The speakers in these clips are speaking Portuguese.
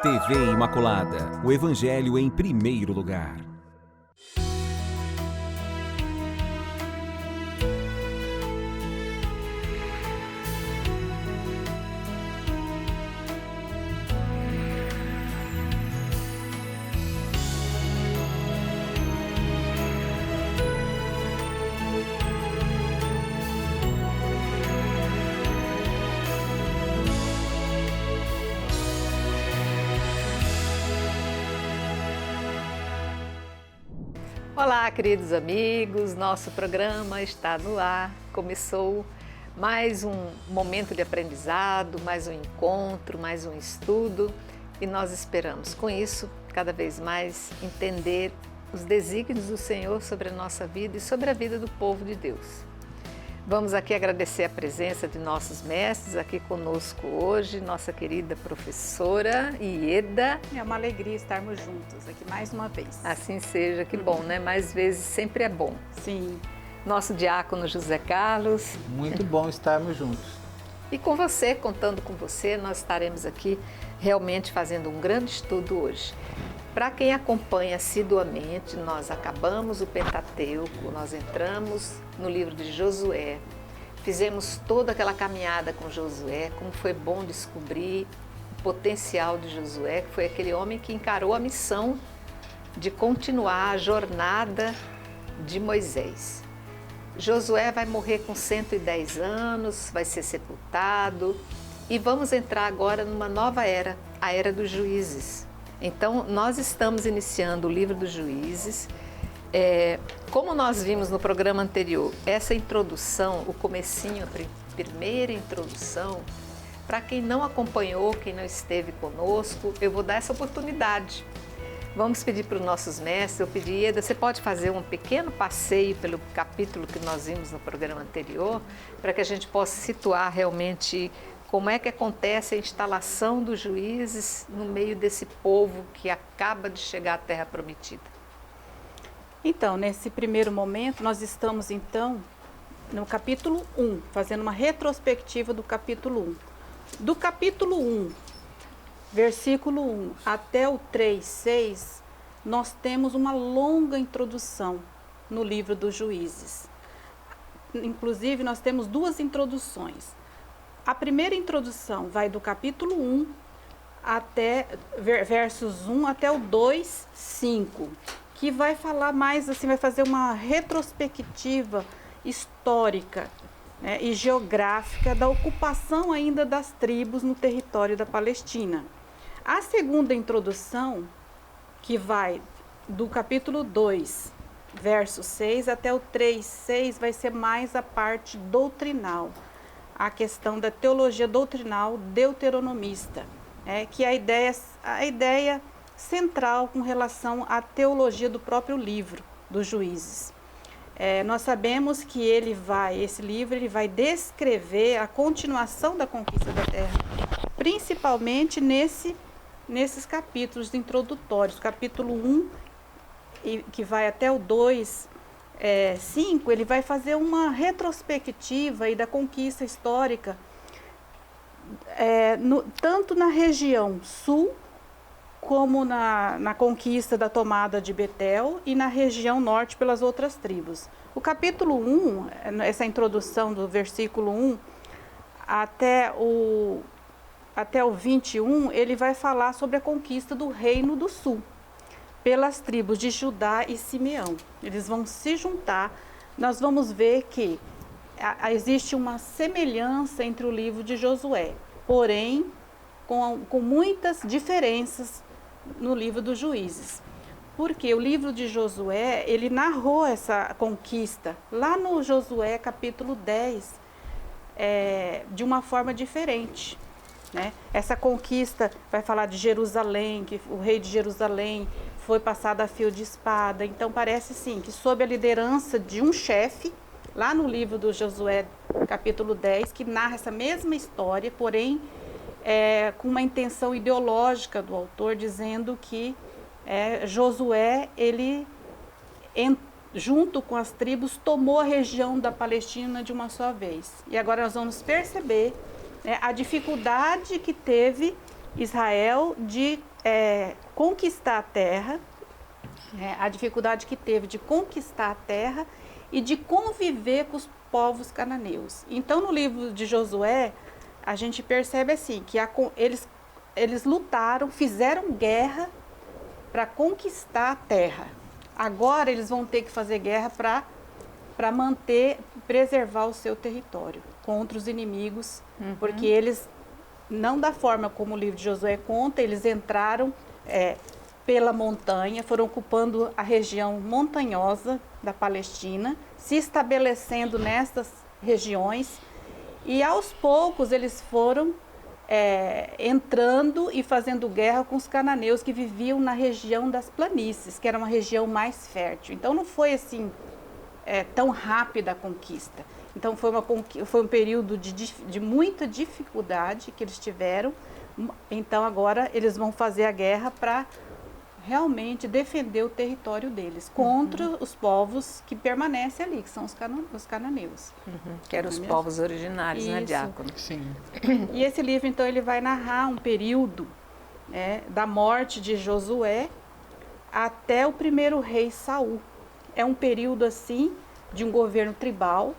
TV Imaculada, o Evangelho em primeiro lugar. Olá, queridos amigos, nosso programa está no ar. Começou mais um momento de aprendizado, mais um encontro, mais um estudo e nós esperamos com isso cada vez mais entender os desígnios do Senhor sobre a nossa vida e sobre a vida do povo de Deus. Vamos aqui agradecer a presença de nossos mestres aqui conosco hoje, nossa querida professora Ieda. É uma alegria estarmos juntos aqui mais uma vez. Assim seja, que bom, né? Mais vezes sempre é bom. Sim. Nosso diácono José Carlos. Muito bom estarmos juntos. E com você, contando com você, nós estaremos aqui realmente fazendo um grande estudo hoje. Para quem acompanha assiduamente, nós acabamos o Pentateuco, nós entramos no livro de Josué, fizemos toda aquela caminhada com Josué, como foi bom descobrir o potencial de Josué, que foi aquele homem que encarou a missão de continuar a jornada de Moisés. Josué vai morrer com 110 anos, vai ser sepultado e vamos entrar agora numa nova era, a era dos juízes. Então, nós estamos iniciando o livro dos Juízes. Como nós vimos no programa anterior, essa introdução, o comecinho, a primeira introdução, para quem não acompanhou, quem não esteve conosco, eu vou dar essa oportunidade. Vamos pedir para os nossos mestres, eu pedi, Ieda, você pode fazer um pequeno passeio pelo capítulo que nós vimos no programa anterior, para que a gente possa situar realmente como é que acontece a instalação dos juízes no meio desse povo que acaba de chegar à Terra Prometida? Então, nesse primeiro momento, nós estamos então no capítulo 1, fazendo uma retrospectiva do capítulo 1. Do capítulo 1, versículo 1 até o 3:6, nós temos uma longa introdução no livro dos Juízes. Inclusive, nós temos duas introduções. A primeira introdução vai do capítulo 1 até versos 1 até o 2:5, que vai falar mais assim, vai fazer uma retrospectiva histórica, né, e geográfica da ocupação ainda das tribos no território da Palestina. A segunda introdução, que vai do capítulo 2, verso 6 até o 3:6, vai ser mais a parte doutrinal, a questão da teologia doutrinal deuteronomista, que é a ideia central com relação à teologia do próprio livro dos Juízes. Nós sabemos que esse livro ele vai descrever a continuação da conquista da terra, principalmente nesses capítulos introdutórios. Capítulo 1, que vai até o 2:5, ele vai fazer uma retrospectiva aí da conquista histórica, tanto na região sul, como na conquista da tomada de Betel e na região norte pelas outras tribos. O capítulo 1, essa introdução do versículo 1 até o 21, ele vai falar sobre a conquista do reino do sul pelas tribos de Judá e Simeão. Eles vão se juntar. Nós vamos ver que existe uma semelhança entre o livro de Josué, porém com muitas diferenças no livro dos Juízes. Porque o livro de Josué, ele narrou essa conquista lá no Josué capítulo 10, de uma forma diferente, né? Essa conquista vai falar de Jerusalém, que o rei de Jerusalém foi passado a fio de espada. Então parece sim que sob a liderança de um chefe, lá no livro do Josué capítulo 10, que narra essa mesma história, porém com uma intenção ideológica do autor, dizendo que Josué, ele junto com as tribos tomou a região da Palestina de uma só vez. E agora nós vamos perceber a dificuldade que teve Israel de conquistar a terra, a dificuldade que teve de conquistar a terra e de conviver com os povos cananeus. Então, no livro de Josué, a gente percebe assim, que eles lutaram, fizeram guerra para conquistar a terra. Agora eles vão ter que fazer guerra para preservar o seu território contra os inimigos, porque eles, não da forma como o livro de Josué conta, eles entraram pela montanha, foram ocupando a região montanhosa da Palestina, se estabelecendo nessas regiões, e aos poucos eles foram entrando e fazendo guerra com os cananeus que viviam na região das planícies, que era uma região mais fértil. Então não foi assim tão rápida a conquista. Então foi um período de muita dificuldade que eles tiveram. Então agora eles vão fazer a guerra para realmente defender o território deles contra os povos que permanecem ali, que são os cananeus. Que eram os povos originários, né, Diácono? Sim. E esse livro, então, ele vai narrar um período da morte de Josué até o primeiro rei Saul. É um período, assim, de um governo tribal,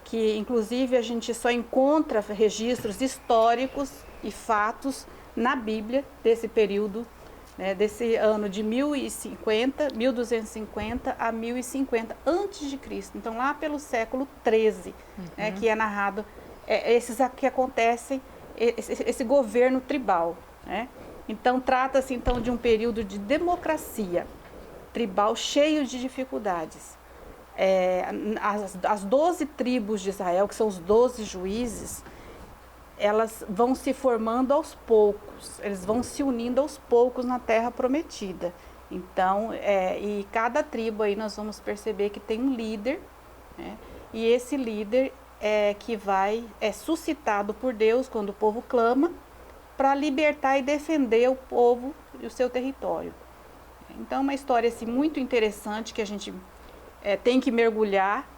que, inclusive, a gente só encontra registros históricos e fatos na Bíblia desse período, desse ano de 1250 a 1050 antes de Cristo. Então, lá pelo século 13, que é narrado esses que acontecem, esse governo tribal. Então, trata-se então de um período de democracia tribal cheio de dificuldades. As 12 tribos de Israel, que são os 12 juízes, elas vão se formando aos poucos, eles vão se unindo aos poucos na terra prometida. Então, e cada tribo aí nós vamos perceber que tem um líder, e esse líder é suscitado por Deus quando o povo clama para libertar e defender o povo e o seu território. Então, é uma história assim, muito interessante que a gente tem que mergulhar.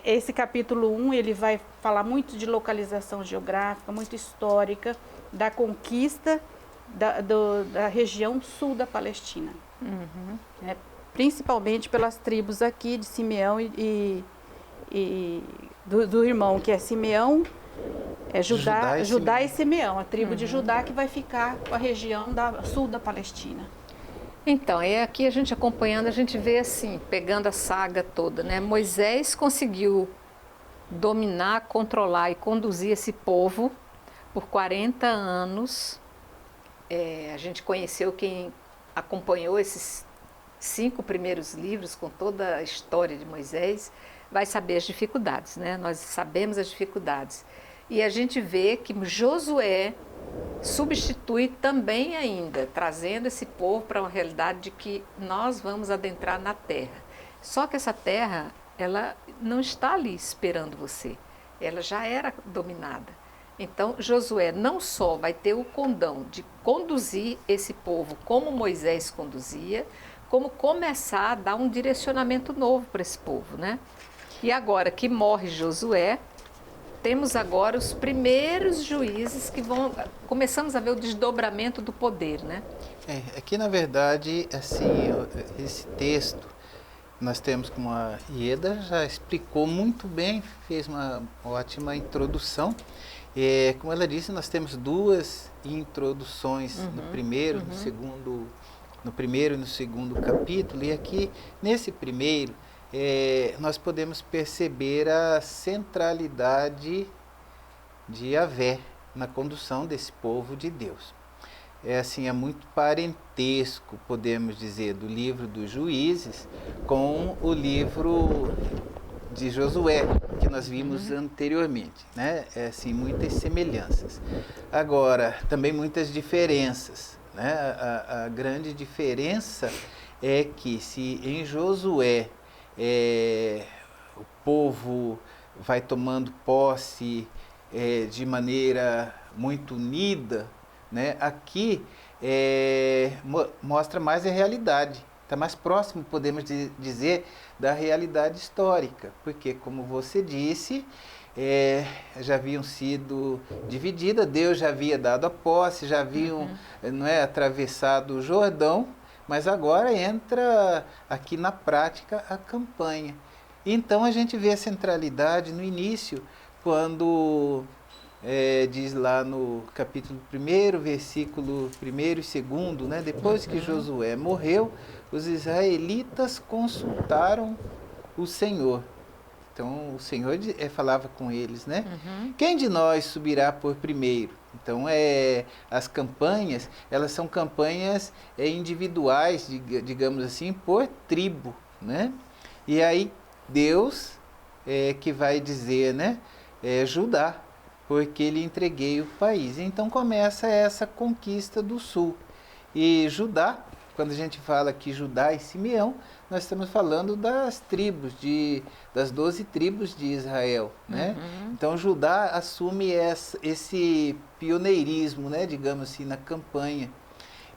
Esse capítulo 1, ele vai falar muito de localização geográfica, muito histórica, da conquista da região sul da Palestina. Principalmente pelas tribos aqui de Simeão e do irmão, que é Simeão, Judá e Simeão, a tribo de Judá que vai ficar com a região sul da Palestina. Então, aqui a gente acompanhando, a gente vê assim, pegando a saga toda, né? Moisés conseguiu dominar, controlar e conduzir esse povo por 40 anos. A gente conheceu quem acompanhou esses 5 primeiros livros com toda a história de Moisés, vai saber as dificuldades, né? Nós sabemos as dificuldades. E a gente vê que Josué substitui também ainda, trazendo esse povo para uma realidade de que nós vamos adentrar na terra. Só que essa terra, ela não está ali esperando você, ela já era dominada. Então, Josué não só vai ter o condão de conduzir esse povo como Moisés conduzia, como começar a dar um direcionamento novo para esse povo, né? E agora que morre Josué, temos agora os primeiros juízes que começamos a ver o desdobramento do poder, né? Aqui, na verdade, assim, esse texto, nós temos, como a Ieda já explicou muito bem, fez uma ótima introdução. Como ela disse, nós temos 2 introduções, no primeiro e no segundo capítulo, e aqui, nesse primeiro, nós podemos perceber a centralidade de Yahvé na condução desse povo de Deus. É muito parentesco, podemos dizer, do livro dos Juízes com o livro de Josué, que nós vimos anteriormente, né? Muitas semelhanças. Agora, também muitas diferenças, né? A grande diferença é que se em Josué o povo vai tomando posse de maneira muito unida, né? Aqui mostra mais a realidade, está mais próximo, podemos dizer, da realidade histórica, porque, como você disse, já haviam sido divididas, Deus já havia dado a posse, já haviam atravessado o Jordão, mas agora entra aqui na prática a campanha. Então a gente vê a centralidade no início, quando diz lá no capítulo 1, versículo 1 e 2, né? Depois que Josué morreu, os israelitas consultaram o Senhor. Então o Senhor falava com eles, né? Quem de nós subirá por primeiro? Então as campanhas, elas são campanhas individuais, digamos assim, por tribo, né? E aí Deus que vai dizer, né? Judá, porque lhe entreguei o país. Então começa essa conquista do sul. E Judá, quando a gente fala aqui Judá e Simeão, nós estamos falando das tribos, das 12 tribos de Israel, né? Então Judá assume esse pioneirismo, né, digamos assim, na campanha.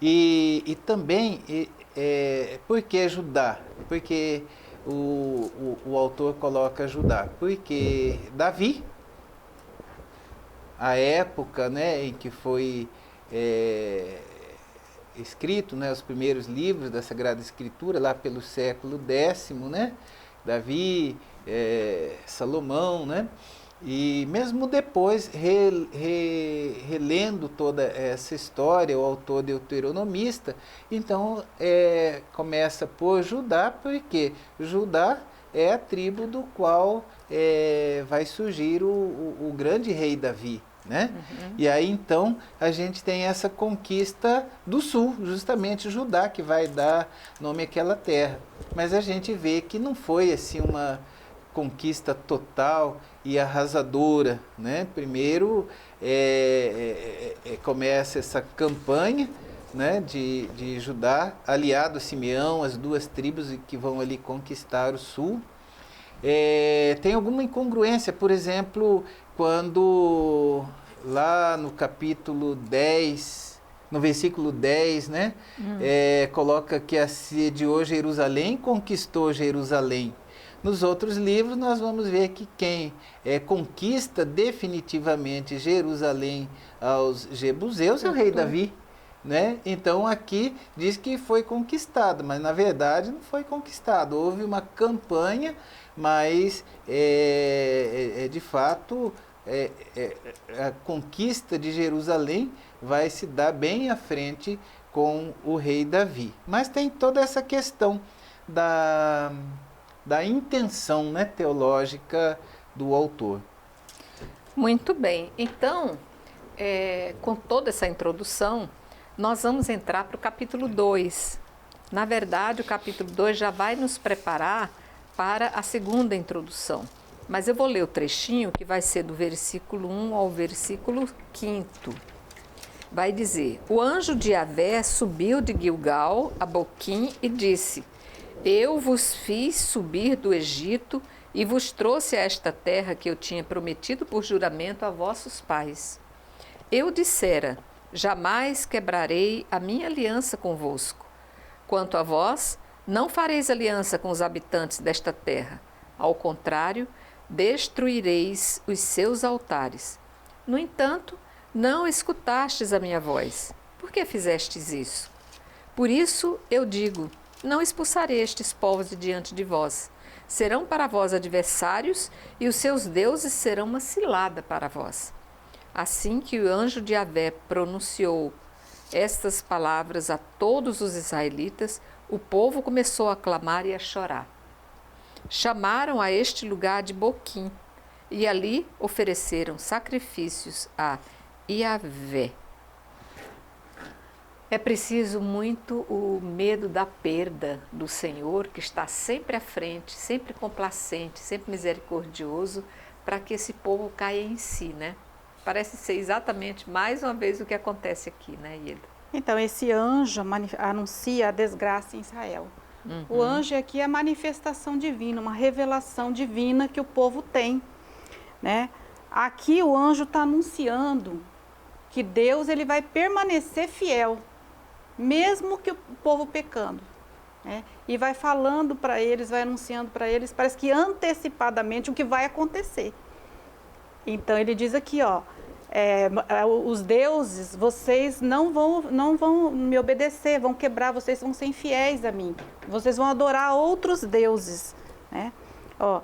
E também, por que Judá? Porque o autor coloca Judá, porque Davi, a época, né, em que foi escrito, né, os primeiros livros da Sagrada Escritura, lá pelo século X, né, Davi, Salomão, né, e mesmo depois, relendo toda essa história, o autor deuteronomista, então começa por Judá, porque Judá é a tribo do qual vai surgir o grande rei Davi, né? E aí então a gente tem essa conquista do sul, justamente Judá, que vai dar nome àquela terra. Mas a gente vê que não foi assim uma conquista total e arrasadora, né? Primeiro começa essa campanha, né, de Judá, aliado a Simeão, as duas tribos que vão ali conquistar o sul. Tem alguma incongruência, por exemplo, quando lá no capítulo 10, no versículo 10, né, coloca que assediou Jerusalém, conquistou Jerusalém. Nos outros livros nós vamos ver que quem conquista definitivamente Jerusalém aos jebuseus é o rei Davi, né? Então aqui diz que foi conquistado, mas na verdade não foi conquistado. Houve uma campanha, mas de fato a conquista de Jerusalém vai se dar bem à frente com o rei Davi. Mas tem toda essa questão da intenção, né, teológica do autor. Muito bem. Então, com toda essa introdução, nós vamos entrar para o capítulo 2. Na verdade, o capítulo 2 já vai nos preparar para a segunda introdução. Mas eu vou ler o trechinho que vai ser do versículo 1 ao versículo 5. Vai dizer: o anjo de Yahvé subiu de Gilgal a Boquim e disse: eu vos fiz subir do Egito e vos trouxe a esta terra que eu tinha prometido por juramento a vossos pais. Eu dissera: jamais quebrarei a minha aliança convosco. Quanto a vós, não fareis aliança com os habitantes desta terra. Ao contrário, destruireis os seus altares. No entanto, não escutastes a minha voz. Por que fizestes isso? Por isso eu digo: não expulsarei estes povos de diante de vós. Serão para vós adversários, e os seus deuses serão uma cilada para vós. Assim que o anjo de Yahvé pronunciou estas palavras a todos os israelitas, o povo começou a clamar e a chorar. Chamaram a este lugar de Boquim, e ali ofereceram sacrifícios a Yahvé. É preciso muito o medo da perda do Senhor, que está sempre à frente, sempre complacente, sempre misericordioso, para que esse povo caia em si, né? Parece ser exatamente mais uma vez o que acontece aqui, né, Ieda? Então, esse anjo anuncia a desgraça em Israel. O anjo aqui é a manifestação divina, uma revelação divina que o povo tem, né? Aqui o anjo está anunciando que Deus ele vai permanecer fiel, mesmo que o povo pecando, né? E vai falando para eles, vai anunciando para eles, parece que antecipadamente o que vai acontecer. Então ele diz aqui, ó, os deuses, vocês não vão me obedecer, vão quebrar, vocês vão ser infiéis a mim, vocês vão adorar outros deuses, né? Ó,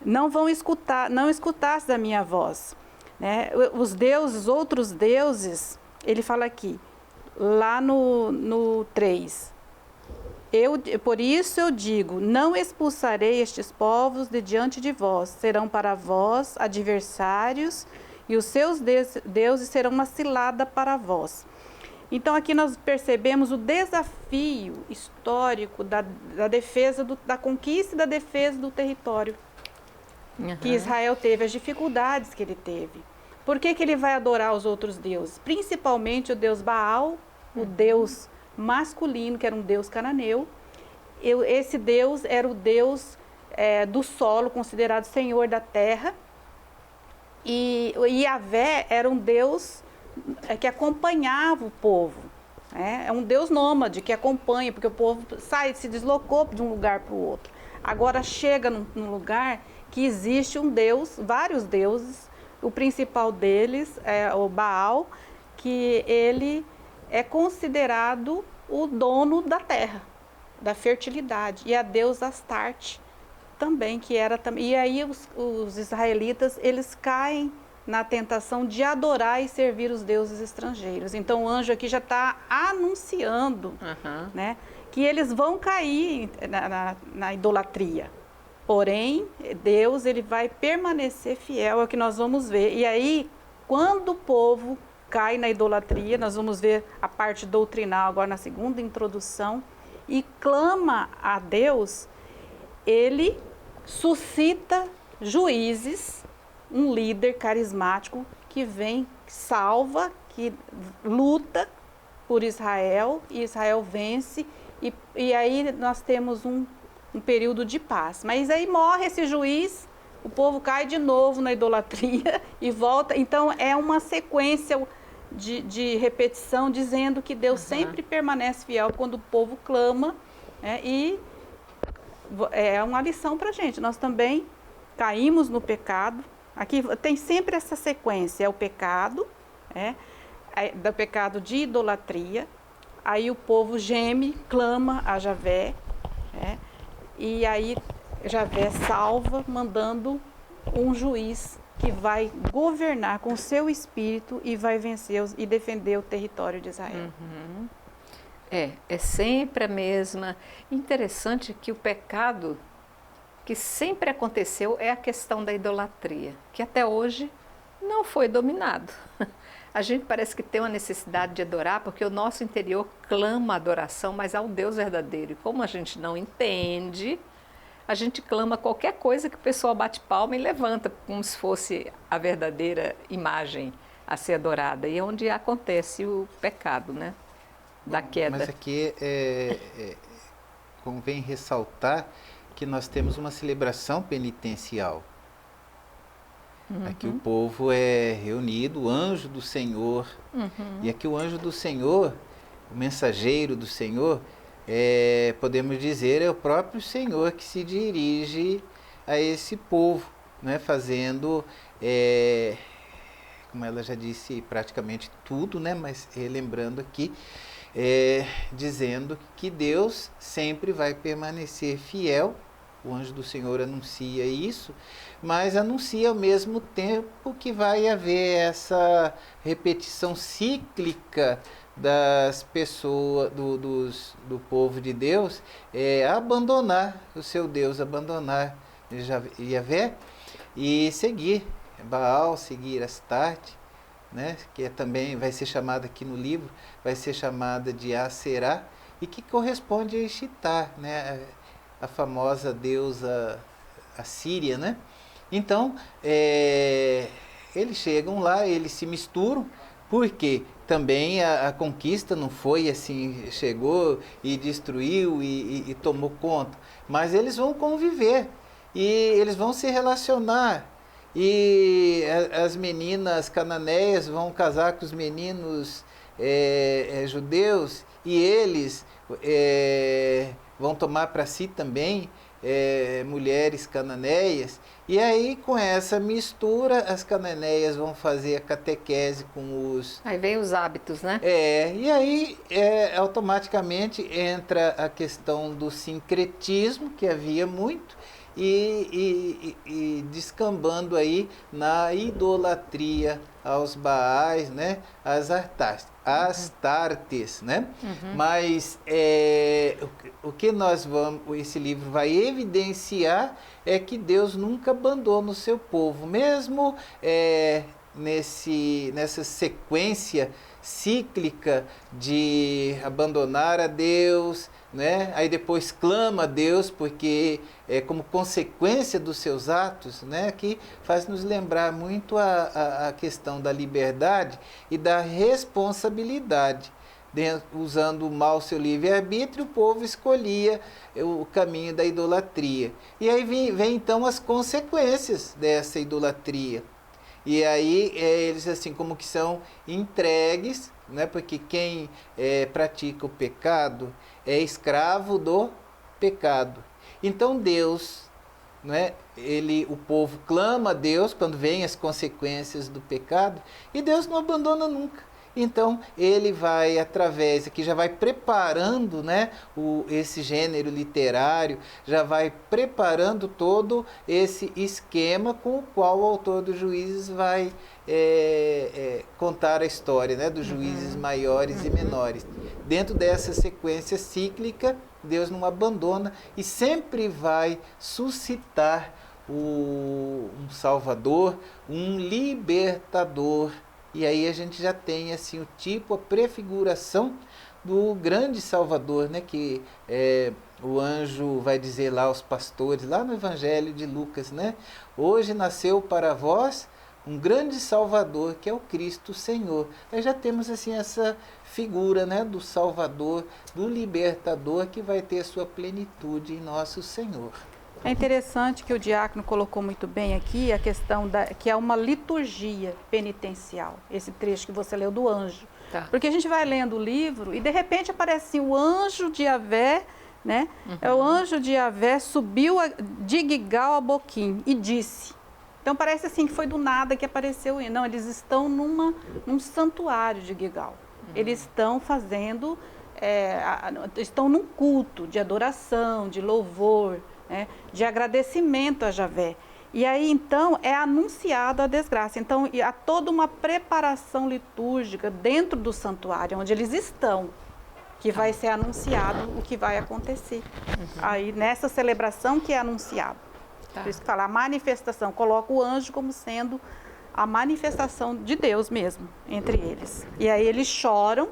não escutasse da minha voz, né? Os deuses, outros deuses, ele fala aqui, lá no 3, por isso eu digo, não expulsarei estes povos de diante de vós, serão para vós adversários, e os seus deuses serão uma cilada para vós. Então aqui nós percebemos o desafio histórico da defesa, da conquista e da defesa do território que Israel teve, as dificuldades que ele teve. Por que ele vai adorar os outros deuses? Principalmente o deus Baal, o deus masculino, que era um deus cananeu. Esse deus era o deus do solo, considerado senhor da terra. E Yahvé era um deus que acompanhava o povo. É um deus nômade que acompanha, porque o povo se deslocou de um lugar para o outro. Agora chega num lugar que existe um deus, vários deuses. O principal deles é o Baal, que ele é considerado o dono da terra, da fertilidade. E a deusa Astarte também, que era também. E aí os israelitas, eles caem na tentação de adorar e servir os deuses estrangeiros. Então o anjo aqui já está anunciando, né, que eles vão cair na idolatria. Porém, Deus, ele vai permanecer fiel, é o que nós vamos ver. E aí, quando o povo cai na idolatria, nós vamos ver a parte doutrinal agora na segunda introdução, e clama a Deus, ele suscita juízes, um líder carismático que vem, que salva, que luta por Israel, e Israel vence, e aí nós temos um período de paz. Mas aí morre esse juiz, o povo cai de novo na idolatria e volta. Então é uma sequência de repetição, dizendo que Deus sempre permanece fiel quando o povo clama, né? E é uma lição para a gente. Nós também caímos no pecado. Aqui tem sempre essa sequência, é o pecado, do pecado de idolatria. Aí o povo geme, clama a Javé, e aí Javé salva, mandando um juiz que vai governar com seu espírito e vai vencer e defender o território de Israel. É sempre a mesma. Interessante que o pecado que sempre aconteceu é a questão da idolatria, que até hoje não foi dominado. A gente parece que tem uma necessidade de adorar, porque o nosso interior clama a adoração, mas ao Deus verdadeiro. E como a gente não entende, a gente clama qualquer coisa que o pessoal bate palma e levanta, como se fosse a verdadeira imagem a ser adorada. E é onde acontece o pecado, né? Da queda. Mas aqui convém ressaltar que nós temos uma celebração penitencial. Aqui o povo é reunido, o anjo do Senhor. E aqui o anjo do Senhor, o mensageiro do Senhor, podemos dizer, é o próprio Senhor que se dirige a esse povo, né, fazendo, como ela já disse, praticamente tudo, né, mas relembrando aqui, dizendo que Deus sempre vai permanecer fiel. O anjo do Senhor anuncia isso, mas anuncia ao mesmo tempo que vai haver essa repetição cíclica das pessoas, do povo de Deus, abandonar o seu Deus, abandonar Yahvé e seguir Baal, seguir Astarte, né, que também vai ser chamada aqui no livro, vai ser chamada de Aserá, e que corresponde a Ishtar, né, a famosa deusa assíria, né? Então, eles chegam lá, eles se misturam, porque também a conquista não foi assim, chegou e destruiu e tomou conta, mas eles vão conviver e eles vão se relacionar, e as meninas cananeias vão casar com os meninos judeus, e eles vão tomar para si também mulheres cananeias, e aí com essa mistura as cananeias vão fazer a catequese com os... Aí vem os hábitos, né? E aí automaticamente entra a questão do sincretismo, que havia muito, e descambando aí na idolatria aos Baais, né? Às Astartes, né? Mas o que esse livro vai evidenciar é que Deus nunca abandona o seu povo, mesmo nessa sequência cíclica de abandonar a Deus, né? Aí depois clama a Deus porque como consequência dos seus atos, né? Que faz nos lembrar muito a questão da liberdade e da responsabilidade. Usando mal o seu livre-arbítrio, o povo escolhia o caminho da idolatria. E aí vem então as consequências dessa idolatria. E aí eles assim como que são entregues, né? Porque quem pratica o pecado é escravo do pecado. Então Deus, né? O povo clama a Deus quando vem as consequências do pecado, e Deus não abandona nunca. Então ele vai através, aqui já vai preparando, né, esse gênero literário, já vai preparando todo esse esquema com o qual o autor dos Juízes vai contar a história, né, dos juízes maiores e menores. Dentro dessa sequência cíclica, Deus não abandona e sempre vai suscitar um Salvador, um libertador. E aí a gente já tem assim a prefiguração do grande Salvador, né? Que o anjo vai dizer lá aos pastores, lá no Evangelho de Lucas, né? Hoje nasceu para vós um grande Salvador, que é o Cristo Senhor. Aí já temos assim essa figura, né, do Salvador, do libertador, que vai ter sua plenitude em nosso Senhor. É interessante que o diácono colocou muito bem aqui a questão que é uma liturgia penitencial, esse trecho que você leu do anjo. Tá. Porque a gente vai lendo o livro e de repente aparece assim, o anjo de Yahvé, né? O anjo de Yahvé subiu de Gigal a Boquim e disse. Então parece assim que foi do nada que apareceu. Não, eles estão num santuário de Gigal. Eles estão fazendo, estão num culto de adoração, de louvor, né, de agradecimento a Yahvé. E aí, então, é anunciada a desgraça. Então, há toda uma preparação litúrgica dentro do santuário, onde eles estão, que vai ser anunciado o que vai acontecer. Aí, nessa celebração que é anunciado. Tá. Por isso que fala a manifestação, coloca o anjo como sendo a manifestação de Deus mesmo, entre eles. E aí eles choram,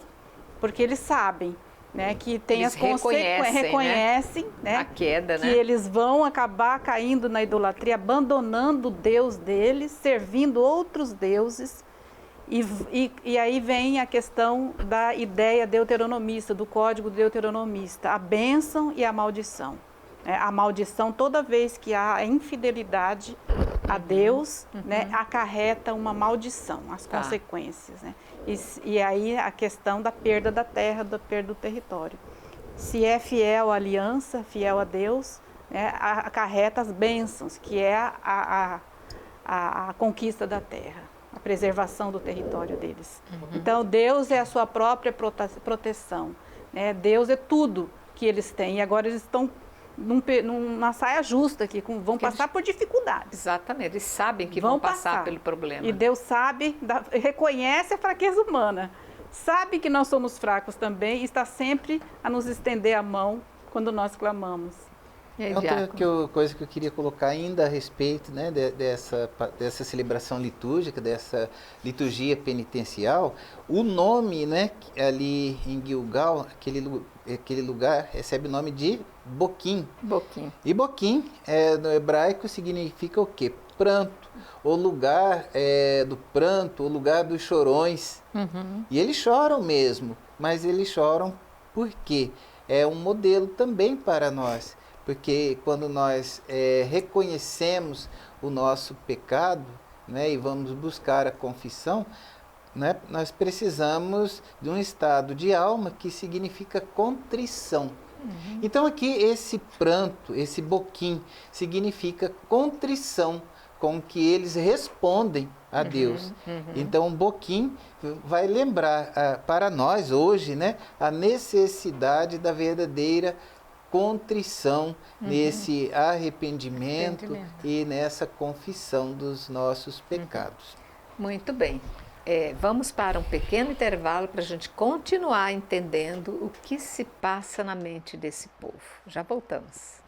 porque eles sabem, né, que tem eles as consequências, reconhecem, né, a queda, que né? eles vão acabar caindo na idolatria, abandonando o Deus deles, servindo outros deuses, e aí vem a questão da ideia deuteronomista, do código deuteronomista, a bênção e a maldição. A maldição, toda vez que há a infidelidade a Deus, né, acarreta uma maldição, as consequências, né? E aí a questão da perda da terra, da perda do território. Se é fiel à aliança, fiel a Deus, né, acarreta as bênçãos, que é a conquista da terra, a preservação do território deles. Então Deus é a sua própria proteção, né? Deus é tudo que eles têm, e agora eles estão numa saia justa aqui, vão passar por dificuldades. Exatamente, eles sabem que vão passar pelo problema. E Deus sabe, reconhece a fraqueza humana, sabe que nós somos fracos também e está sempre a nos estender a mão quando nós clamamos. E aí, outra coisa que eu queria colocar ainda a respeito, né, dessa celebração litúrgica, dessa liturgia penitencial, o nome, né, ali em Gilgal, aquele lugar recebe o nome de Boquim. Boquim. E Boquim, no hebraico, significa o quê? Pranto, o lugar do pranto, o lugar dos chorões. E eles choram mesmo, mas eles choram porque é um modelo também para nós. Porque quando nós reconhecemos o nosso pecado, né, e vamos buscar a confissão, né, nós precisamos de um estado de alma que significa contrição. Então aqui esse pranto, esse boquim, significa contrição com que eles respondem a Deus. Então o boquim vai lembrar para nós hoje, né, a necessidade da verdadeira contrição, nesse arrependimento e nessa confissão dos nossos pecados. Muito bem. Vamos para um pequeno intervalo para a gente continuar entendendo o que se passa na mente desse povo. Já voltamos.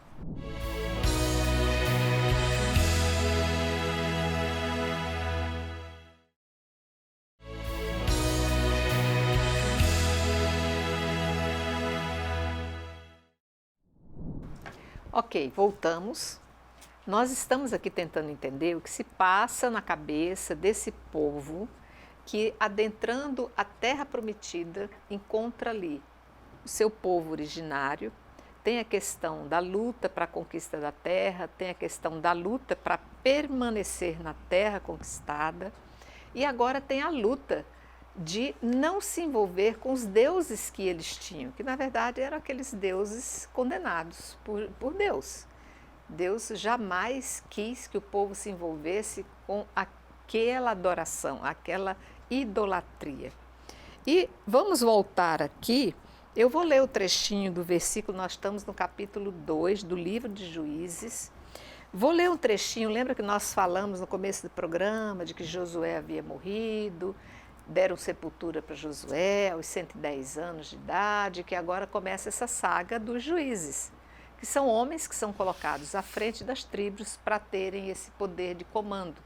Ok, voltamos. Nós estamos aqui tentando entender o que se passa na cabeça desse povo que, adentrando a Terra Prometida, encontra ali o seu povo originário. Tem a questão da luta para a conquista da terra, tem a questão da luta para permanecer na terra conquistada, e agora tem a luta de não se envolver com os deuses que eles tinham, que na verdade eram aqueles deuses condenados por Deus. Deus jamais quis que o povo se envolvesse com aquela adoração, aquela idolatria. E vamos voltar aqui, eu vou ler o trechinho do versículo, nós estamos no capítulo 2 do livro de Juízes. Vou ler um trechinho, lembra que nós falamos no começo do programa de que Josué havia morrido, deram sepultura para Josué aos 110 anos de idade, que agora começa essa saga dos juízes, que são homens que são colocados à frente das tribos para terem esse poder de comando.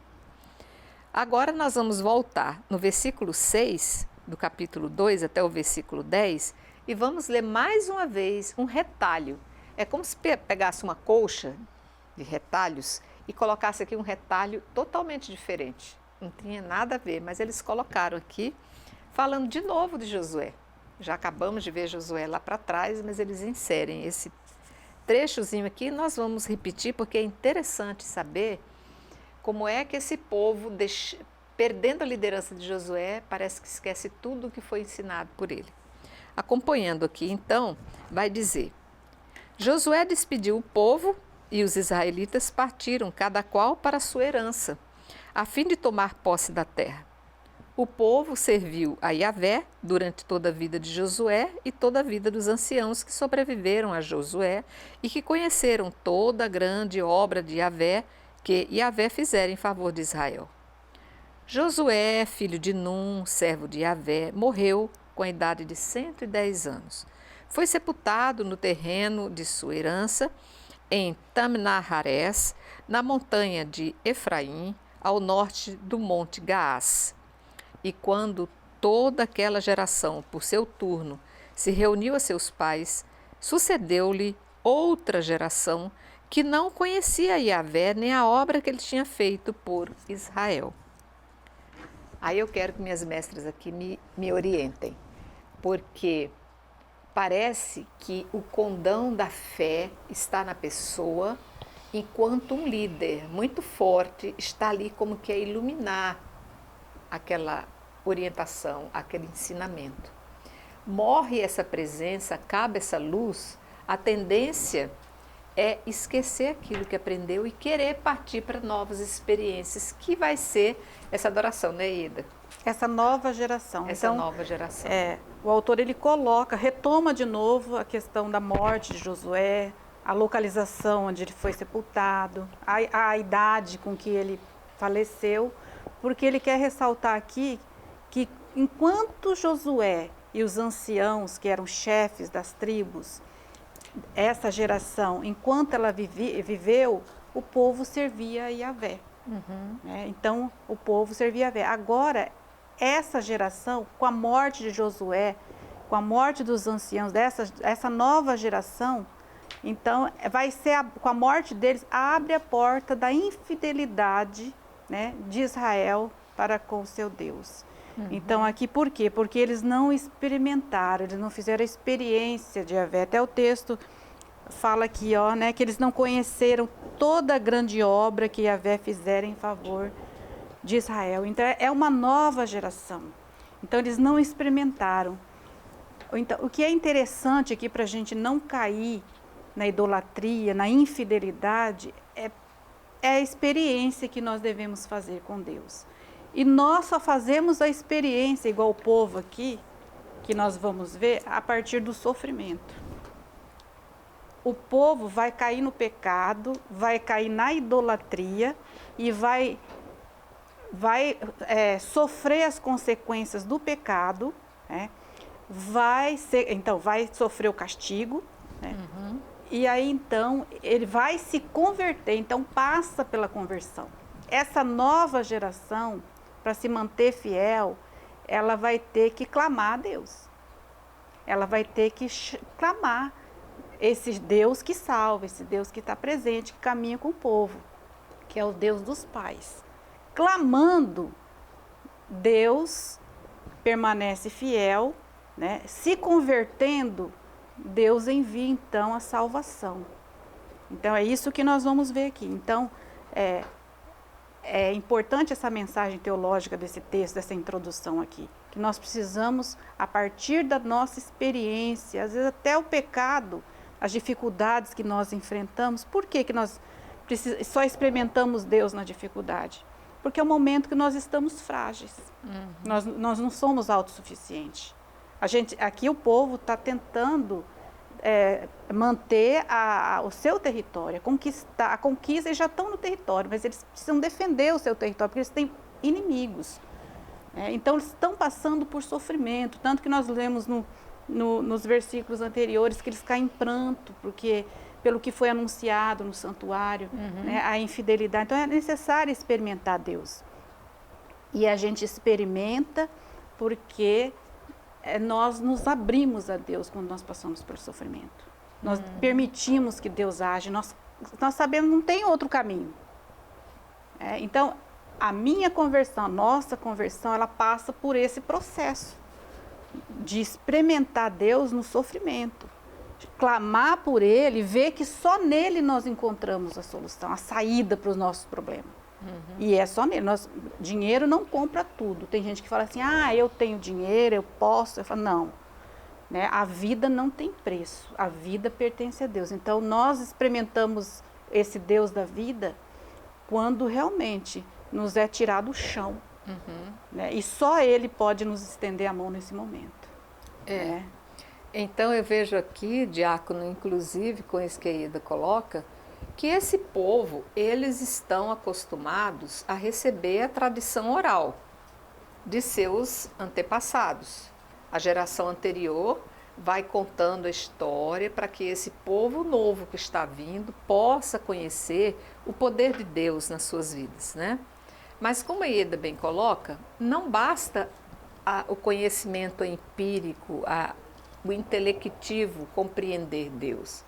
Agora nós vamos voltar no versículo 6 do capítulo 2 até o versículo 10 e vamos ler mais uma vez um retalho. É como se pegasse uma colcha de retalhos e colocasse aqui um retalho totalmente diferente. Não tinha nada a ver, mas eles colocaram aqui, falando de novo de Josué. Já acabamos de ver Josué lá para trás, mas eles inserem esse trechozinho aqui. Nós vamos repetir porque é interessante saber como é que esse povo, perdendo a liderança de Josué, parece que esquece tudo o que foi ensinado por ele. Acompanhando aqui, então, vai dizer: Josué despediu o povo e os israelitas partiram, cada qual para a sua herança, a fim de tomar posse da terra. O povo serviu a Yahvé durante toda a vida de Josué e toda a vida dos anciãos que sobreviveram a Josué e que conheceram toda a grande obra de Yahvé que Yahvé fizera em favor de Israel. Josué, filho de Num, servo de Yahvé, morreu com a idade de 110 anos. Foi sepultado no terreno de sua herança, em Tamnah-Harés, na montanha de Efraim, ao norte do monte Gaás. E quando toda aquela geração, por seu turno, se reuniu a seus pais, sucedeu-lhe outra geração que não conhecia Yahvé nem a obra que ele tinha feito por Israel. Aí eu quero que minhas mestras aqui me orientem, porque parece que o condão da fé está na pessoa, enquanto um líder muito forte está ali como que a iluminar aquela orientação, aquele ensinamento. Morre essa presença, acaba essa luz, a tendência é esquecer aquilo que aprendeu e querer partir para novas experiências, que vai ser essa adoração, né, Ida? Essa nova geração. Essa nova geração. O autor ele retoma de novo a questão da morte de Josué, a localização onde ele foi sepultado, a idade com que ele faleceu, porque ele quer ressaltar aqui que enquanto Josué e os anciãos, que eram chefes das tribos, essa geração, enquanto ela viveu, o povo servia a Yahvé. Então, o povo servia a Yahvé. Agora, essa geração, com a morte de Josué, com a morte dos anciãos, essa nova geração, então, vai ser com a morte deles, abre a porta da infidelidade, né, de Israel para com o seu Deus. Então, aqui por quê? Porque eles não experimentaram, eles não fizeram a experiência de Yahvé. Até o texto fala aqui, né, que eles não conheceram toda a grande obra que Yahvé fizera em favor de Israel. Então, é uma nova geração. Então, eles não experimentaram. Então, o que é interessante aqui para a gente não cair na idolatria, na infidelidade, é a experiência que nós devemos fazer com Deus. E nós só fazemos a experiência, igual o povo aqui, que nós vamos ver, a partir do sofrimento. O povo vai cair no pecado, vai cair na idolatria e vai sofrer as consequências do pecado, né? Vai sofrer o castigo, né? E aí então ele vai se converter, então passa pela conversão. Essa nova geração, para se manter fiel, ela vai ter que clamar a Deus. Ela vai ter que clamar esse Deus que salva, esse Deus que está presente, que caminha com o povo, que é o Deus dos pais. Clamando, Deus permanece fiel, né? Se convertendo, Deus envia então a salvação. Então é isso que nós vamos ver aqui. Então é importante essa mensagem teológica desse texto, dessa introdução aqui, que nós precisamos, a partir da nossa experiência, às vezes até o pecado, as dificuldades que nós enfrentamos. Por que nós só experimentamos Deus na dificuldade? Porque é o momento que nós estamos frágeis. Nós não somos autossuficientes. Aqui o povo está tentando manter o seu território, a conquista, eles já estão no território, mas eles precisam defender o seu território, porque eles têm inimigos. Então eles estão passando por sofrimento, tanto que nós lemos nos versículos anteriores que eles caem em pranto, porque pelo que foi anunciado no santuário, né, a infidelidade. Então é necessário experimentar Deus. E a gente experimenta porque nós nos abrimos a Deus quando nós passamos por sofrimento. Nós permitimos que Deus age, nós sabemos que não tem outro caminho. Então, a minha conversão, a nossa conversão, ela passa por esse processo de experimentar Deus no sofrimento, de clamar por Ele, ver que só nele nós encontramos a solução, a saída para os nossos problemas. E é só nele. Dinheiro não compra tudo. Tem gente que fala assim, eu tenho dinheiro, eu posso. Eu falo, não. Né? A vida não tem preço. A vida pertence a Deus. Então, nós experimentamos esse Deus da vida quando realmente nos é tirado o chão. Né? E só Ele pode nos estender a mão nesse momento. Né? Então, eu vejo aqui, diácono, inclusive, com isso que a Ieda coloca, que esse povo, eles estão acostumados a receber a tradição oral de seus antepassados. A geração anterior vai contando a história para que esse povo novo que está vindo possa conhecer o poder de Deus nas suas vidas, né? Mas como a Ieda bem coloca, não basta o conhecimento empírico, o intelectivo compreender Deus.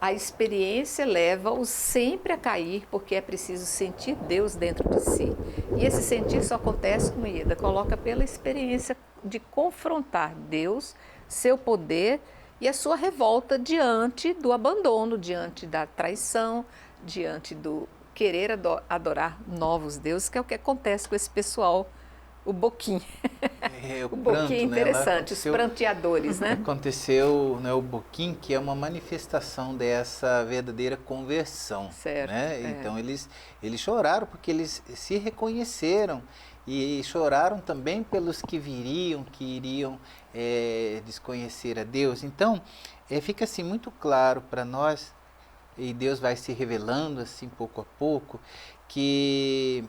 A experiência leva-os sempre a cair, porque é preciso sentir Deus dentro de si. E esse sentir só acontece, como a Ieda coloca, pela experiência de confrontar Deus, seu poder e a sua revolta diante do abandono, diante da traição, diante do querer adorar novos deuses, que é o que acontece com esse pessoal, o boquim. O boquim é interessante, os pranteadores, né? Aconteceu, né, o boquim, que é uma manifestação dessa verdadeira conversão. Certo. Né? Então eles choraram porque eles se reconheceram e choraram também pelos que iriam desconhecer a Deus. Então fica assim muito claro para nós, e Deus vai se revelando assim pouco a pouco, que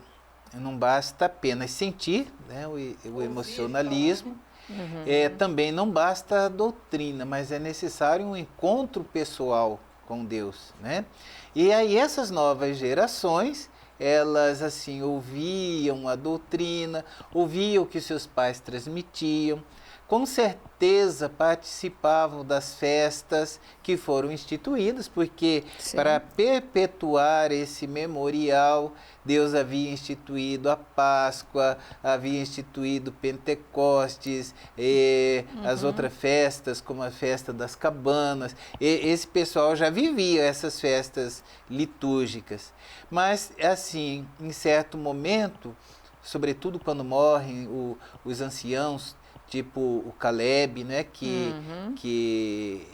não basta apenas sentir, né, o emocionalismo, também não basta a doutrina, mas é necessário um encontro pessoal com Deus, né? E aí essas novas gerações, elas assim ouviam a doutrina, ouviam o que seus pais transmitiam, com certeza participavam das festas que foram instituídas, porque para perpetuar esse memorial, Deus havia instituído a Páscoa, havia instituído Pentecostes, as outras festas, como a festa das cabanas. Esse pessoal já vivia essas festas litúrgicas. Mas, assim, em certo momento, sobretudo quando morrem os anciãos, tipo o Caleb, né, que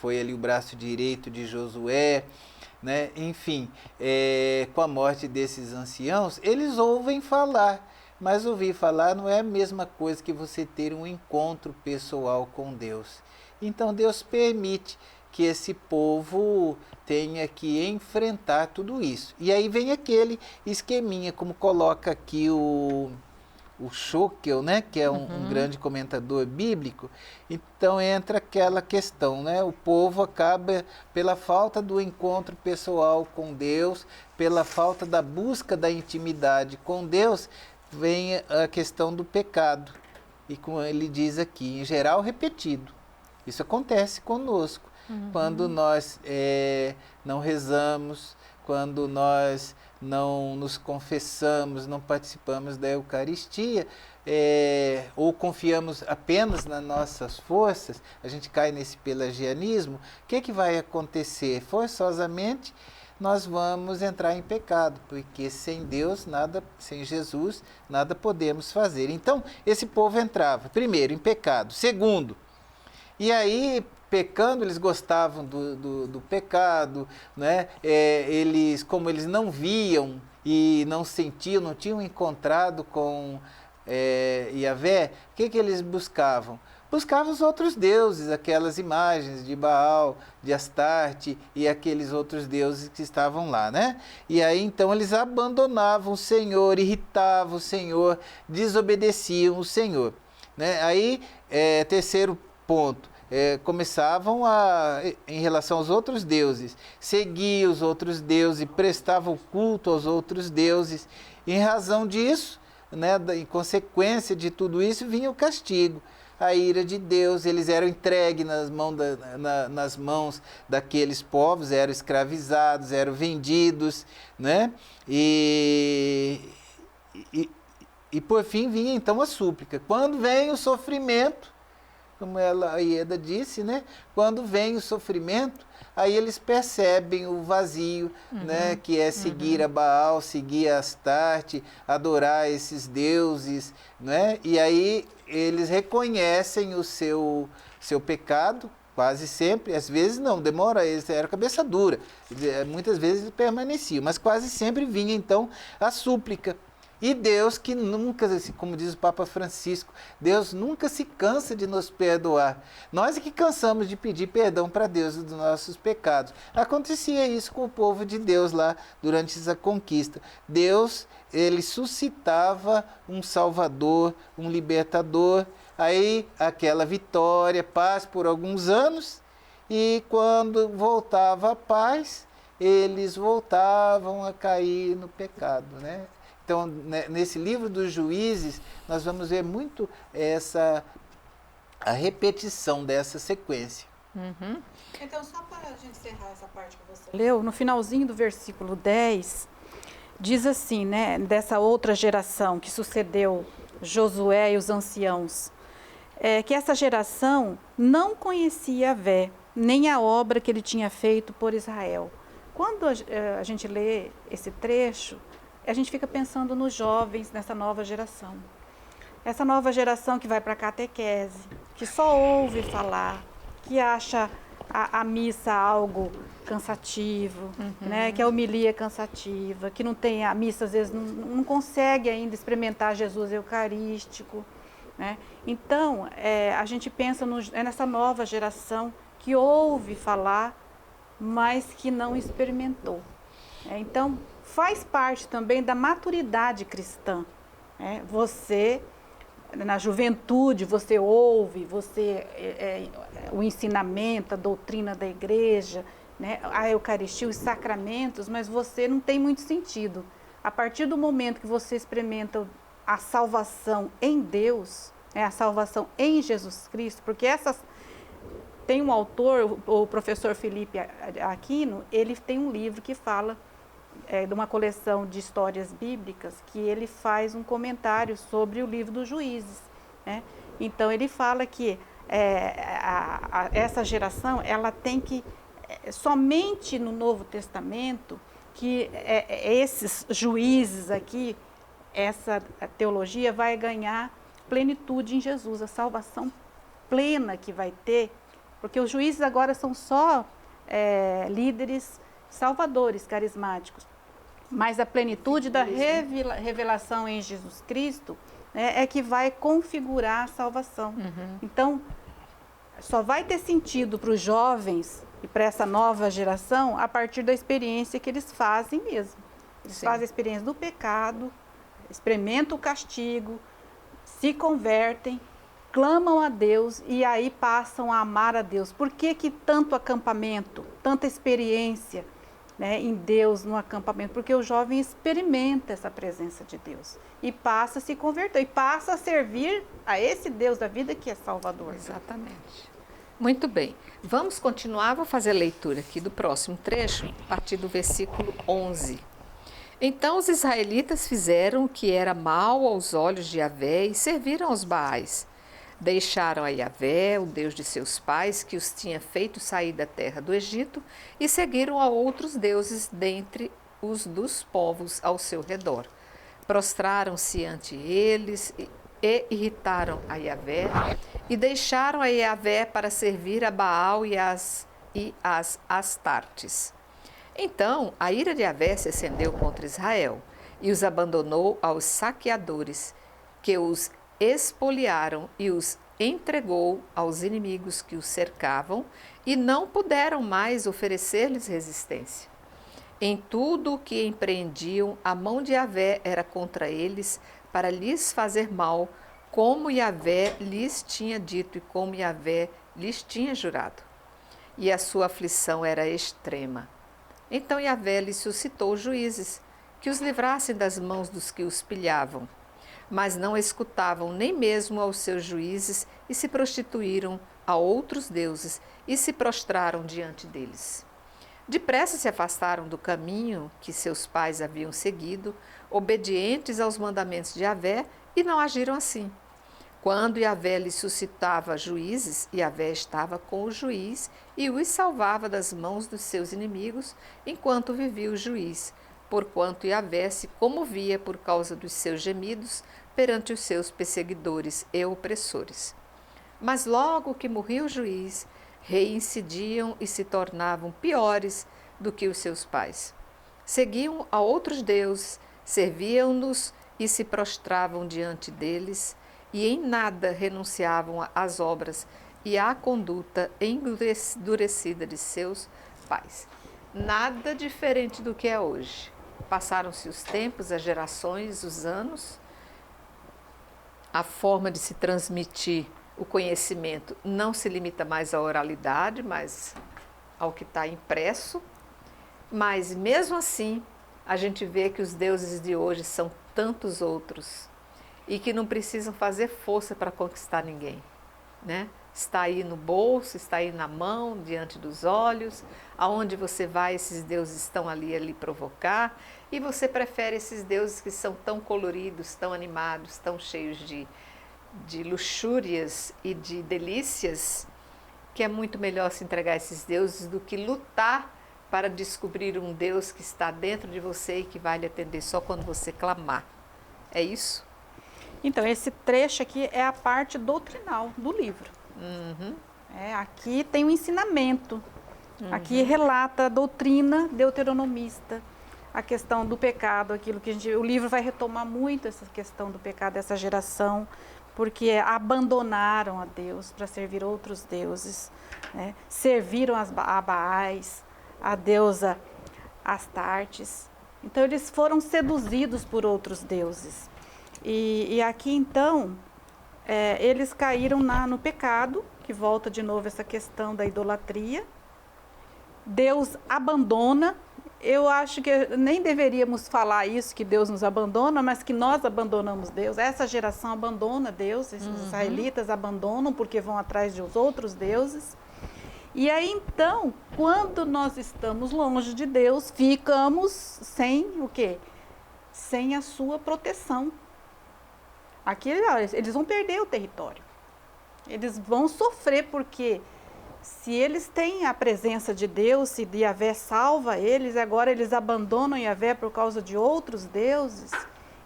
foi ali o braço direito de Josué, né? Enfim, com a morte desses anciãos, eles ouvem falar, mas ouvir falar não é a mesma coisa que você ter um encontro pessoal com Deus. Então Deus permite que esse povo tenha que enfrentar tudo isso. E aí vem aquele esqueminha, como coloca aqui o Schockel, né, que é um grande comentador bíblico. Então entra aquela questão, né, o povo acaba, pela falta do encontro pessoal com Deus, pela falta da busca da intimidade com Deus, vem a questão do pecado. E como ele diz aqui, em geral repetido. Isso acontece conosco, quando nós não rezamos, quando nós não nos confessamos, não participamos da Eucaristia, ou confiamos apenas nas nossas forças, a gente cai nesse pelagianismo, o que vai acontecer? Forçosamente, nós vamos entrar em pecado, porque sem Deus, sem Jesus, nada podemos fazer. Então, esse povo entrava, primeiro, em pecado. Segundo, e aí, pecando, eles gostavam do pecado, né? Como eles não viam e não sentiam, não tinham encontrado com Yahvé, o que eles buscavam? Buscavam os outros deuses, aquelas imagens de Baal, de Astarte e aqueles outros deuses que estavam lá, né? E aí então eles abandonavam o Senhor, irritavam o Senhor, desobedeciam o Senhor, né? Aí, terceiro ponto, começavam em relação aos outros deuses, seguiam os outros deuses, prestavam culto aos outros deuses. Em razão disso, né, em consequência de tudo isso, vinha o castigo, a ira de Deus. Eles eram entregues nas mãos daqueles povos, eram escravizados, eram vendidos, né? E por fim vinha então a súplica. Quando vem o sofrimento, como a Ieda disse, né? Quando vem o sofrimento, aí eles percebem o vazio, né? Que é seguir a Baal, seguir a Astarte, adorar esses deuses, né? E aí eles reconhecem o seu pecado, quase sempre, às vezes não, demora, eles eram cabeça dura, muitas vezes permaneciam, mas quase sempre vinha então a súplica. E Deus que nunca, como diz o Papa Francisco, Deus nunca se cansa de nos perdoar. Nós é que cansamos de pedir perdão para Deus dos nossos pecados. Acontecia isso com o povo de Deus lá durante essa conquista. Deus, ele suscitava um Salvador, um Libertador, aí aquela vitória, paz por alguns anos, e quando voltava a paz, eles voltavam a cair no pecado, né? Então, nesse livro dos Juízes, nós vamos ver muito a repetição dessa sequência. Então, só para a gente encerrar essa parte que você leu, no finalzinho do versículo 10, diz assim, né, dessa outra geração que sucedeu Josué e os anciãos, que essa geração não conhecia Yahvé, nem a obra que ele tinha feito por Israel. Quando a gente lê esse trecho, a gente fica pensando nos jovens, nessa nova geração. Essa nova geração que vai para a catequese, que só ouve falar, que acha a missa algo cansativo, né? Que a homilia é cansativa, que não tem a missa, às vezes não consegue ainda experimentar Jesus eucarístico, né? Então, a gente pensa nessa nova geração que ouve falar, mas que não experimentou. Então, faz parte também da maturidade cristã. Você, na juventude, você ouve, o ensinamento, a doutrina da igreja, né, a Eucaristia, os sacramentos, mas você não tem muito sentido. A partir do momento que você experimenta a salvação em Deus, a salvação em Jesus Cristo, porque tem um autor, o professor Felipe Aquino, ele tem um livro que fala de uma coleção de histórias bíblicas, que ele faz um comentário sobre o livro dos Juízes, né? Então ele fala que essa geração, ela tem que, somente no Novo Testamento, que esses juízes aqui, essa teologia vai ganhar plenitude em Jesus, a salvação plena que vai ter, porque os juízes agora são só líderes salvadores, carismáticos, mas a plenitude da revelação em Jesus Cristo, né, é que vai configurar a salvação. Então, só vai ter sentido para os jovens e para essa nova geração a partir da experiência que eles fazem mesmo. Eles fazem a experiência do pecado, experimentam o castigo, se convertem, clamam a Deus e aí passam a amar a Deus. Por que tanto acampamento, tanta experiência, né, em Deus no acampamento? Porque o jovem experimenta essa presença de Deus e passa a se converter, e passa a servir a esse Deus da vida que é Salvador. Exatamente. Muito bem. Vamos continuar, vou fazer a leitura aqui do próximo trecho, a partir do versículo 11. Então os israelitas fizeram o que era mal aos olhos de Yahvé e serviram aos Baais. Deixaram a Yahvé, o Deus de seus pais, que os tinha feito sair da terra do Egito, e seguiram a outros deuses dentre os dos povos ao seu redor. Prostraram-se ante eles e irritaram a Yahvé, e deixaram a Yahvé para servir a Baal e as Astartes. Então a ira de Yahvé se acendeu contra Israel, e os abandonou aos saqueadores, que os expoliaram e os entregou aos inimigos que os cercavam, e não puderam mais oferecer-lhes resistência. Em tudo o que empreendiam, a mão de Yahvé era contra eles, para lhes fazer mal, como Yahvé lhes tinha dito e como Yahvé lhes tinha jurado. E a sua aflição era extrema. Então Yahvé lhes suscitou juízes, que os livrassem das mãos dos que os pilhavam. Mas não escutavam nem mesmo aos seus juízes, e se prostituíram a outros deuses, e se prostraram diante deles. Depressa se afastaram do caminho que seus pais haviam seguido, obedientes aos mandamentos de Yahvé, e não agiram assim. Quando Yahvé lhes suscitava juízes, Yahvé estava com o juiz e os salvava das mãos dos seus inimigos, enquanto vivia o juiz, porquanto Yahvé se comovia por causa dos seus gemidos perante os seus perseguidores e opressores. Mas logo que morria o juiz, reincidiam e se tornavam piores do que os seus pais. Seguiam a outros deuses, serviam-nos e se prostravam diante deles, e em nada renunciavam às obras e à conduta endurecida de seus pais. Nada diferente do que é hoje. Passaram-se os tempos, as gerações, os anos, a forma de se transmitir o conhecimento não se limita mais à oralidade, mas ao que está impresso. Mas mesmo assim, a gente vê que os deuses de hoje são tantos outros e que não precisam fazer força para conquistar ninguém, né? Está aí no bolso, está aí na mão, diante dos olhos. Aonde você vai, esses deuses estão ali a lhe provocar, e você prefere esses deuses que são tão coloridos, tão animados, tão cheios de luxúrias e de delícias, que é muito melhor se entregar a esses deuses do que lutar para descobrir um Deus que está dentro de você e que vai lhe atender só quando você clamar. É isso? Então, esse trecho aqui é a parte doutrinal do livro. Aqui tem um ensinamento. Aqui relata a doutrina deuteronomista, a questão do pecado, aquilo que o livro vai retomar muito essa questão do pecado dessa geração, porque abandonaram a Deus para servir outros deuses, né? Serviram a Baais, a deusa Astartes. Então, eles foram seduzidos por outros deuses. E aqui, então, eles caíram no pecado, que volta de novo essa questão da idolatria. Deus abandona. Eu acho que nem deveríamos falar isso, que Deus nos abandona, mas que nós abandonamos Deus. Essa geração abandona Deus, esses israelitas abandonam porque vão atrás de outros deuses. E aí, então, quando nós estamos longe de Deus, ficamos sem o quê? Sem a sua proteção. Aqui eles vão perder o território. Eles vão sofrer porque se eles têm a presença de Deus, se Yahvé salva eles, agora eles abandonam Yahvé por causa de outros deuses,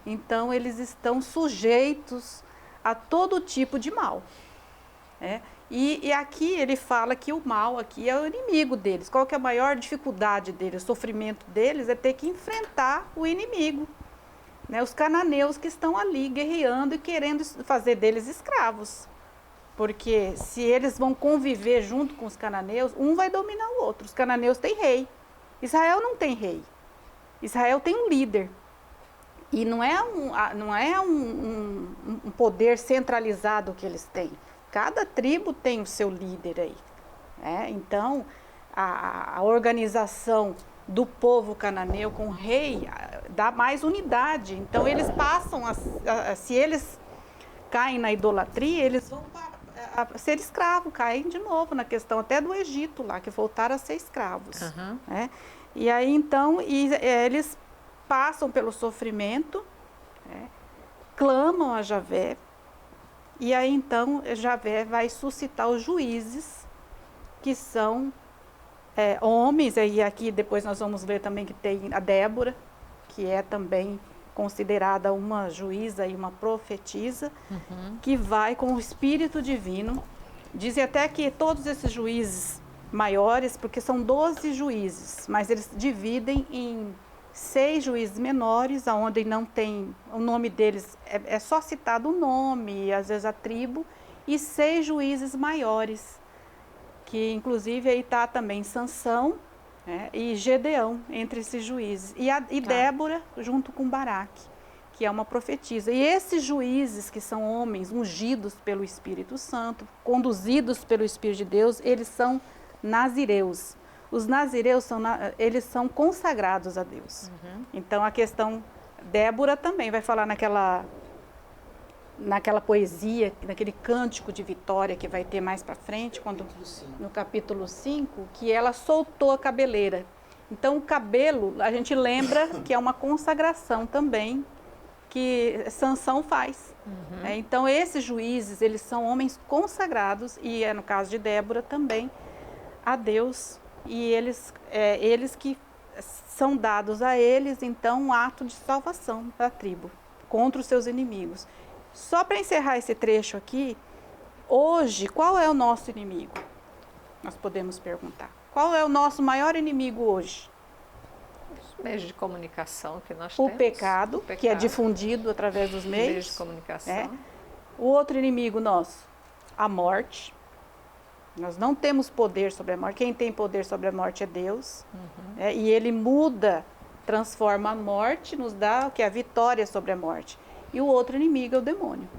então eles estão sujeitos a todo tipo de mal. Né? E aqui ele fala que o mal aqui é o inimigo deles. Qual que é a maior dificuldade deles? O sofrimento deles é ter que enfrentar o inimigo. Né? Os cananeus que estão ali guerreando e querendo fazer deles escravos. Porque se eles vão conviver junto com os cananeus, um vai dominar o outro. Os cananeus têm rei. Israel não tem rei. Israel tem um líder. E não é um poder centralizado que eles têm. Cada tribo tem o seu líder aí. Né? Então, a organização do povo cananeu com o rei dá mais unidade. Então, eles passam, se eles caem na idolatria, eles vão a ser escravos, caem de novo na questão até do Egito lá, que voltaram a ser escravos. Uhum. Né? E aí, então, eles passam pelo sofrimento, né? Clamam a Javé. E aí, então, Javé vai suscitar os juízes, que são homens, e aqui depois nós vamos ver também que tem a Débora, que é também considerada uma juíza e uma profetisa, que vai com o Espírito Divino. Dizem até que todos esses juízes maiores, porque são 12 juízes, mas eles dividem em 6 juízes menores, onde não tem o nome deles, é só citado o nome, e às vezes a tribo, e 6 juízes maiores, que inclusive aí está também Sansão, né, e Gedeão entre esses juízes, e Débora junto com Baraque, que é uma profetisa. E esses juízes, que são homens ungidos pelo Espírito Santo, conduzidos pelo Espírito de Deus, eles são nazireus. Os nazireus eles são consagrados a Deus. Então a questão, Débora também vai falar naquela poesia, naquele cântico de vitória que vai ter mais para frente, no capítulo 5, que ela soltou a cabeleira. Então o cabelo, a gente lembra que é uma consagração também que Sansão faz. Então esses juízes, eles são homens consagrados, e no caso de Débora também, a Deus, e eles que são dados a eles, então, um ato de salvação da tribo contra os seus inimigos. Só para encerrar esse trecho aqui, hoje, qual é o nosso inimigo? Nós podemos perguntar. Qual é o nosso maior inimigo hoje? Os meios de comunicação que nós O temos. pecado, que é difundido através dos meios. De comunicação. O outro inimigo nosso, a morte. Nós não temos poder sobre a morte. Quem tem poder sobre a morte é Deus. E Ele muda, transforma a morte, nos dá o que é a vitória sobre a morte. E o outro inimigo é o demônio.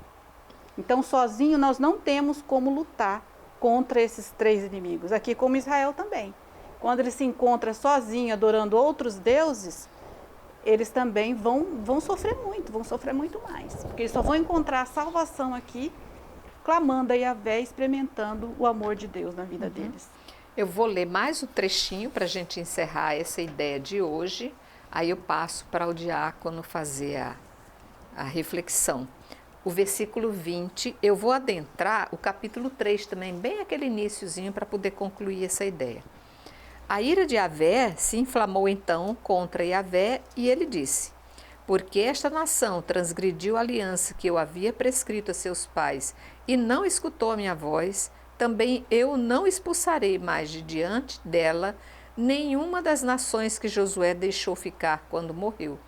Então, sozinho, nós não temos como lutar contra esses 3 inimigos. Aqui como Israel também. Quando ele se encontra sozinho, adorando outros deuses, eles também vão sofrer muito mais. Porque eles só vão encontrar a salvação aqui, clamando a Yahvé, experimentando o amor de Deus na vida deles. Eu vou ler mais um trechinho para a gente encerrar essa ideia de hoje. Aí eu passo para o diácono fazer a reflexão. O versículo 20, eu vou adentrar o capítulo 3 também, bem aquele iniciozinho, para poder concluir essa ideia. A ira de Yahvé se inflamou então contra Yahvé, e ele disse: porque esta nação transgrediu a aliança que eu havia prescrito a seus pais e não escutou a minha voz, também eu não expulsarei mais de diante dela nenhuma das nações que Josué deixou ficar quando morreu,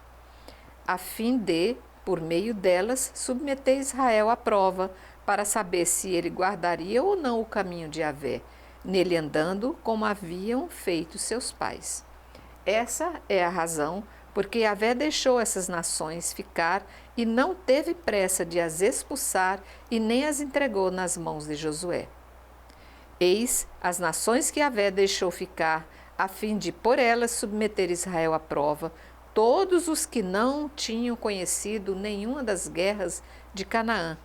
a fim de, por meio delas, submeter Israel à prova, para saber se ele guardaria ou não o caminho de Yahvé, nele andando como haviam feito seus pais. Essa é a razão porque Yahvé deixou essas nações ficar e não teve pressa de as expulsar e nem as entregou nas mãos de Josué. Eis as nações que Yahvé deixou ficar, a fim de por elas submeter Israel à prova, todos os que não tinham conhecido nenhuma das guerras de Canaã.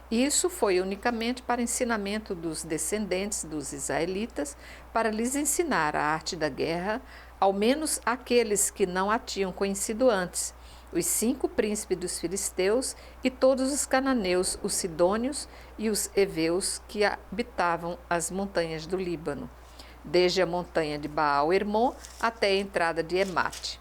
Isso foi unicamente para ensinamento dos descendentes dos israelitas, para lhes ensinar a arte da guerra, ao menos aqueles que não a tinham conhecido antes, os 5 príncipes dos filisteus e todos os cananeus, os sidônios e os heveus que habitavam as montanhas do Líbano, desde a montanha de Baal-Hermon até a entrada de Emate.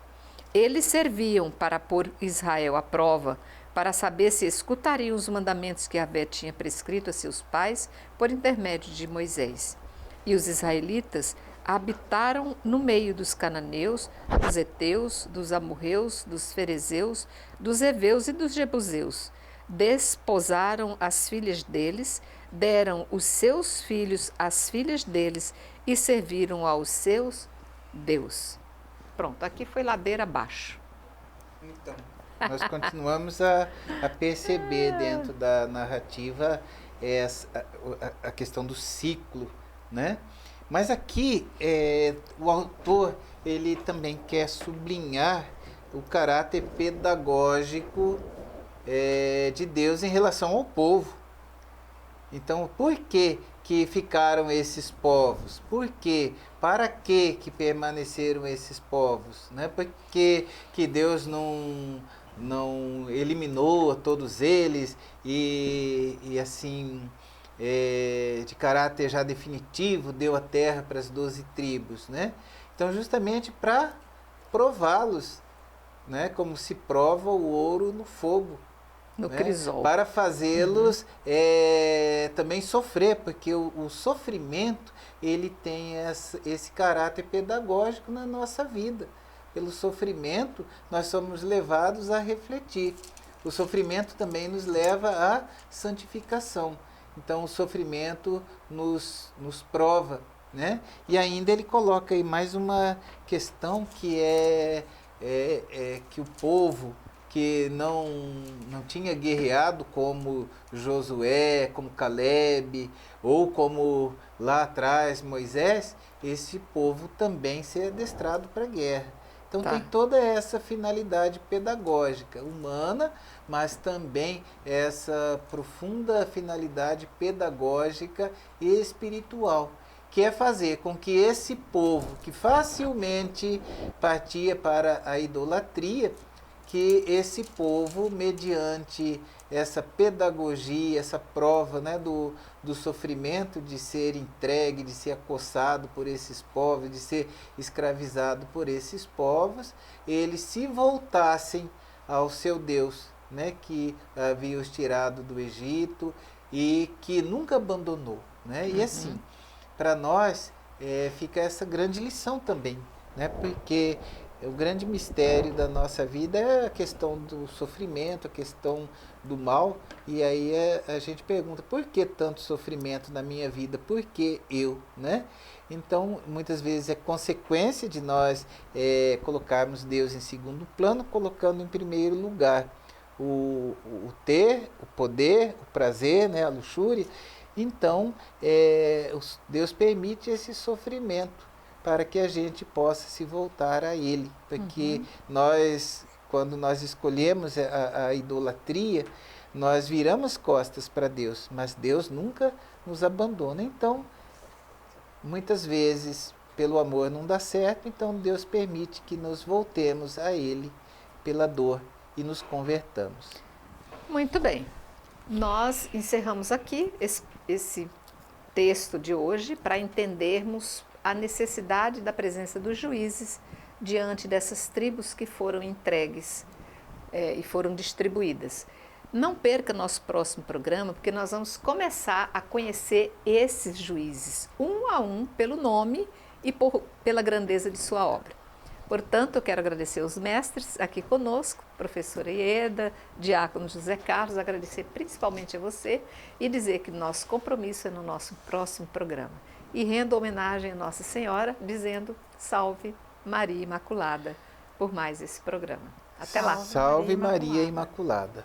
Eles serviam para pôr Israel à prova, para saber se escutariam os mandamentos que Yahvé tinha prescrito a seus pais por intermédio de Moisés. E os israelitas habitaram no meio dos cananeus, dos heteus, dos amorreus, dos ferezeus, dos heveus e dos jebuseus. Desposaram as filhas deles, deram os seus filhos às filhas deles e serviram aos seus Deus. Pronto, aqui foi ladeira abaixo. Então, nós continuamos a perceber dentro da narrativa a questão do ciclo, né? Mas aqui o autor ele também quer sublinhar o caráter pedagógico de Deus em relação ao povo. Então, por que ficaram esses povos? Por quê? Para que permaneceram esses povos? Né? Por que Deus não eliminou a todos eles e assim, de caráter já definitivo, deu a terra para as 12 tribos? Né? Então, justamente para prová-los, né? Como se prova o ouro no fogo. No né? crisol. Para fazê-los também sofrer, porque o sofrimento ele tem esse caráter pedagógico na nossa vida. Pelo sofrimento nós somos levados a refletir. O sofrimento também nos leva à santificação. Então o sofrimento nos prova, né? E ainda ele coloca aí mais uma questão que que o povo que não tinha guerreado como Josué, como Caleb, ou como lá atrás Moisés, esse povo também ser adestrado para a guerra. Então tem toda essa finalidade pedagógica humana, mas também essa profunda finalidade pedagógica e espiritual, que é fazer com que esse povo que facilmente partia para a idolatria, que esse povo, mediante essa pedagogia, essa prova, né, do sofrimento de ser entregue, de ser acossado por esses povos, de ser escravizado por esses povos, eles se voltassem ao seu Deus, né, que havia os tirado do Egito e que nunca abandonou. Né? E assim, para nós fica essa grande lição também, né, porque o grande mistério da nossa vida é a questão do sofrimento, a questão do mal. E aí a gente pergunta, por que tanto sofrimento na minha vida? Por que eu? Né? Então, muitas vezes é consequência de nós colocarmos Deus em segundo plano, colocando em primeiro lugar o ter, o poder, o prazer, né? A luxúria. Então, Deus permite esse sofrimento para que a gente possa se voltar a Ele. Porque quando nós escolhemos a idolatria, nós viramos costas para Deus, mas Deus nunca nos abandona. Então, muitas vezes, pelo amor não dá certo, então Deus permite que nos voltemos a Ele pela dor e nos convertamos. Muito bem. Nós encerramos aqui esse texto de hoje para entendermos a necessidade da presença dos juízes diante dessas tribos que foram entregues e foram distribuídas. Não perca nosso próximo programa, porque nós vamos começar a conhecer esses juízes, um a um, pelo nome e pela grandeza de sua obra. Portanto, eu quero agradecer os mestres aqui conosco, professora Ieda, diácono José Carlos, agradecer principalmente a você e dizer que nosso compromisso é no nosso próximo programa. E rendo homenagem a Nossa Senhora, dizendo salve Maria Imaculada por mais esse programa. Até lá. Salve Maria Imaculada.